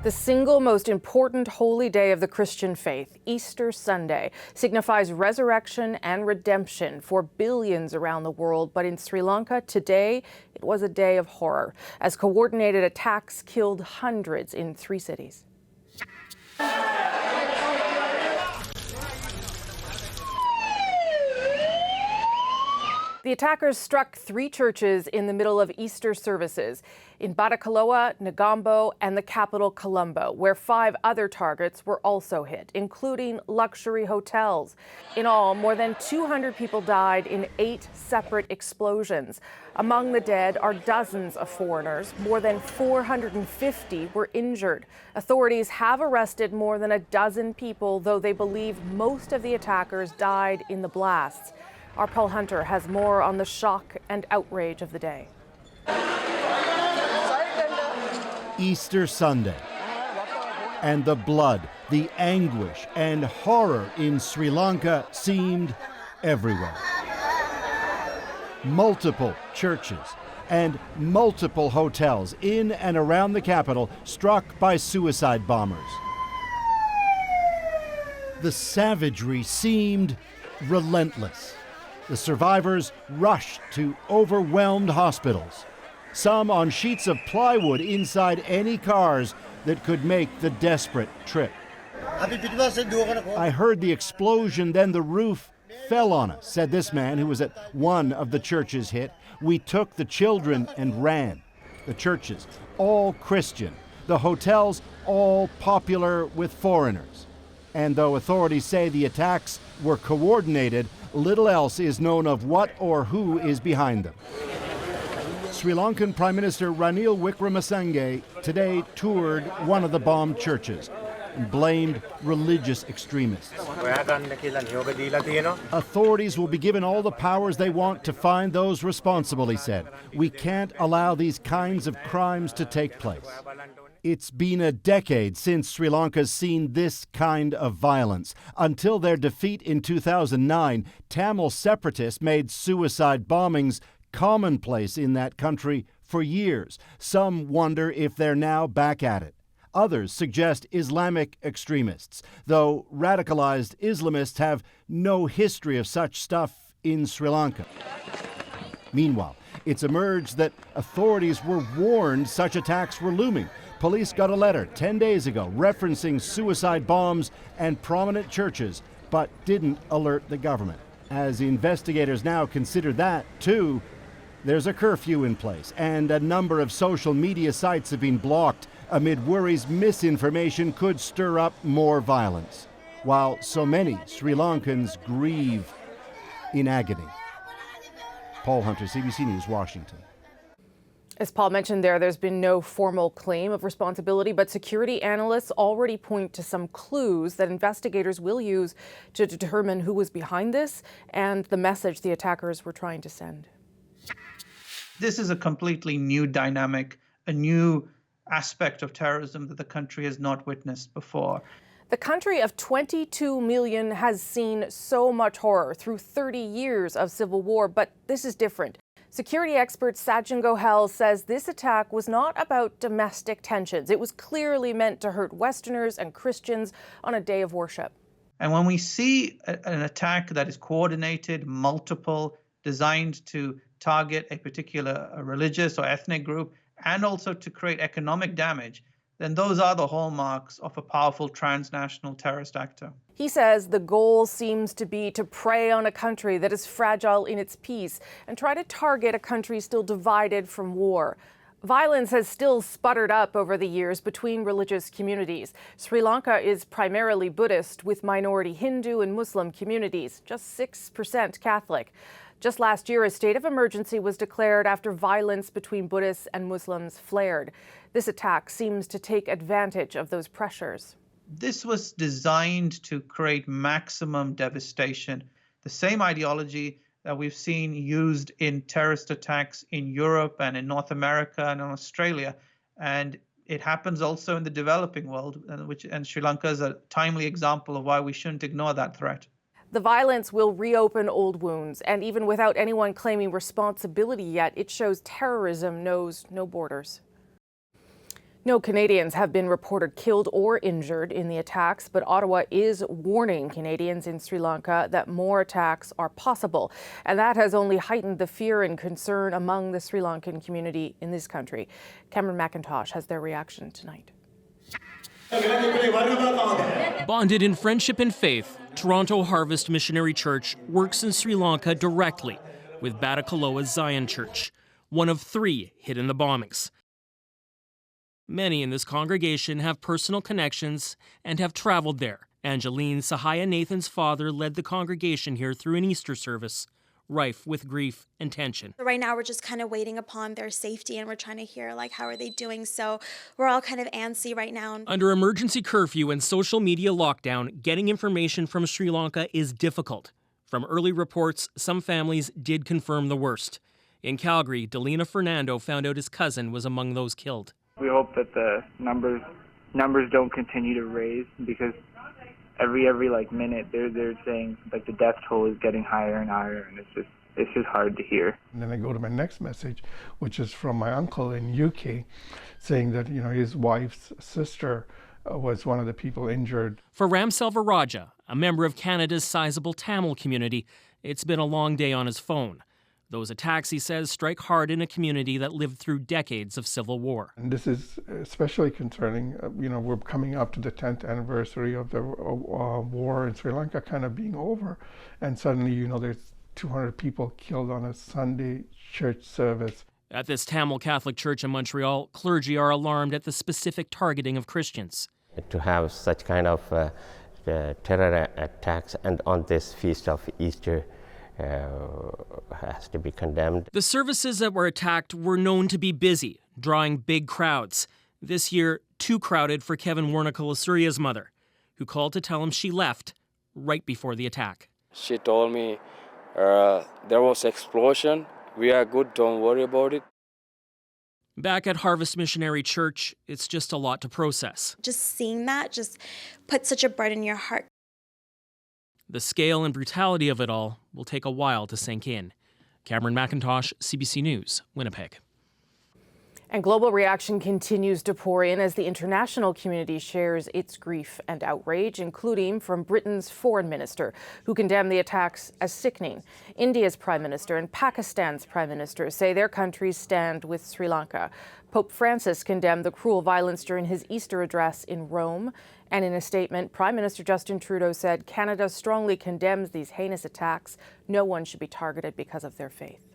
The single most important holy day of the Christian faith, Easter Sunday, signifies resurrection and redemption for billions around the world. But in Sri Lanka today, it was a day of horror, as coordinated attacks killed hundreds in 3 cities. The attackers struck 3 churches in the middle of Easter services in Batticaloa, Negombo, and the capital Colombo, where 5 other targets were also hit, including luxury hotels. In all, more than 200 people died in 8 separate explosions. Among the dead are dozens of foreigners. More than 450 were injured. Authorities have arrested more than a dozen people, though they believe most of the attackers died in the blasts. Our Paul Hunter has more on the shock and outrage of the day. Easter Sunday, and the blood, the anguish and horror in Sri Lanka seemed everywhere. Multiple churches and multiple hotels in and around the capital struck by suicide bombers. The savagery seemed relentless. The survivors rushed to overwhelmed hospitals, some on sheets of plywood inside any cars that could make the desperate trip. I heard the explosion, then the roof fell on us, said this man who was at one of the churches hit. We took the children and ran. The churches, all Christian. The hotels, all popular with foreigners. And though authorities say the attacks were coordinated, little else is known of what or who is behind them. Sri Lankan Prime Minister Ranil Wickremesinghe today toured one of the bombed churches and blamed religious extremists. Authorities will be given all the powers they want to find those responsible, he said. We can't allow these kinds of crimes to take place. It's been a decade since Sri Lanka's seen this kind of violence. Until their defeat in 2009, Tamil separatists made suicide bombings commonplace in that country for years. Some wonder if they're now back at it. Others suggest Islamic extremists, though radicalized Islamists have no history of such stuff in Sri Lanka. Meanwhile, it's emerged that authorities were warned such attacks were looming. Police got a letter 10 days ago referencing suicide bombs and prominent churches, but didn't alert the government. As investigators now consider that, too, there's a curfew in place, and a number of social media sites have been blocked amid worries misinformation could stir up more violence, while so many Sri Lankans grieve in agony. Paul Hunter, CBC News, Washington. As Paul mentioned there's been no formal claim of responsibility, but security analysts already point to some clues that investigators will use to determine who was behind this and the message the attackers were trying to send. This is a completely new dynamic, a new aspect of terrorism that the country has not witnessed before. The country of 22 million has seen so much horror through 30 years of civil war, but this is different. Security expert Sachin Gohel says this attack was not about domestic tensions. It was clearly meant to hurt Westerners and Christians on a day of worship. And when we see an attack that is coordinated, multiple, designed to target a particular religious or ethnic group, and also to create economic damage, then those are the hallmarks of a powerful transnational terrorist actor. He says the goal seems to be to prey on a country that is fragile in its peace and try to target a country still divided from war. Violence has still sputtered up over the years between religious communities. Sri Lanka is primarily Buddhist, with minority Hindu and Muslim communities, just 6% Catholic. Just last year, a state of emergency was declared after violence between Buddhists and Muslims flared. This attack seems to take advantage of those pressures. This was designed to create maximum devastation. The same ideology that we've seen used in terrorist attacks in Europe and in North America and in Australia. And it happens also in the developing world, and Sri Lanka is a timely example of why we shouldn't ignore that threat. The violence will reopen old wounds, and even without anyone claiming responsibility yet, it shows terrorism knows no borders. No Canadians have been reported killed or injured in the attacks, but Ottawa is warning Canadians in Sri Lanka that more attacks are possible. And that has only heightened the fear and concern among the Sri Lankan community in this country. Cameron McIntosh has their reaction tonight. Bonded in friendship and faith, Toronto Harvest Missionary Church works in Sri Lanka directly with Batticaloa Zion Church, one of 3 hit in the bombings. Many in this congregation have personal connections and have traveled there. Angeline Sahaya Nathan's father led the congregation here through an Easter service, rife with grief and tension. Right now we're just kind of waiting upon their safety, and we're trying to hear how are they doing. So we're all kind of antsy right now. Under emergency curfew and social media lockdown, getting information from Sri Lanka is difficult. From early reports, some families did confirm the worst. In Calgary, Delina Fernando found out his cousin was among those killed. We hope that the numbers don't continue to raise, because every minute they're saying the death toll is getting higher and higher, and it's just hard to hear. And then I go to my next message, which is from my uncle in UK, saying that his wife's sister was one of the people injured. For Ram Selvarajah, a member of Canada's sizable Tamil community, it's been a long day on his phone. Those attacks, he says, strike hard in a community that lived through decades of civil war. And this is especially concerning, we're coming up to the 10th anniversary of the war in Sri Lanka kind of being over. And suddenly, there's 200 people killed on a Sunday church service. At this Tamil Catholic church in Montreal, clergy are alarmed at the specific targeting of Christians. To have such kind of terror attacks and on this feast of Easter has to be condemned. The services that were attacked were known to be busy, drawing big crowds. This year, too crowded for Kevin Warnakulasuria's mother, who called to tell him she left right before the attack. She told me there was explosion. We are good, don't worry about it. Back at Harvest Missionary Church, it's just a lot to process. Just seeing that just puts such a burden in your heart. The scale and brutality of it all will take a while to sink in. Cameron McIntosh, CBC News, Winnipeg. And global reaction continues to pour in as the international community shares its grief and outrage, including from Britain's foreign minister, who condemned the attacks as sickening. India's prime minister and Pakistan's prime minister say their countries stand with Sri Lanka. Pope Francis condemned the cruel violence during his Easter address in Rome. And in a statement, Prime Minister Justin Trudeau said Canada strongly condemns these heinous attacks. No one should be targeted because of their faith.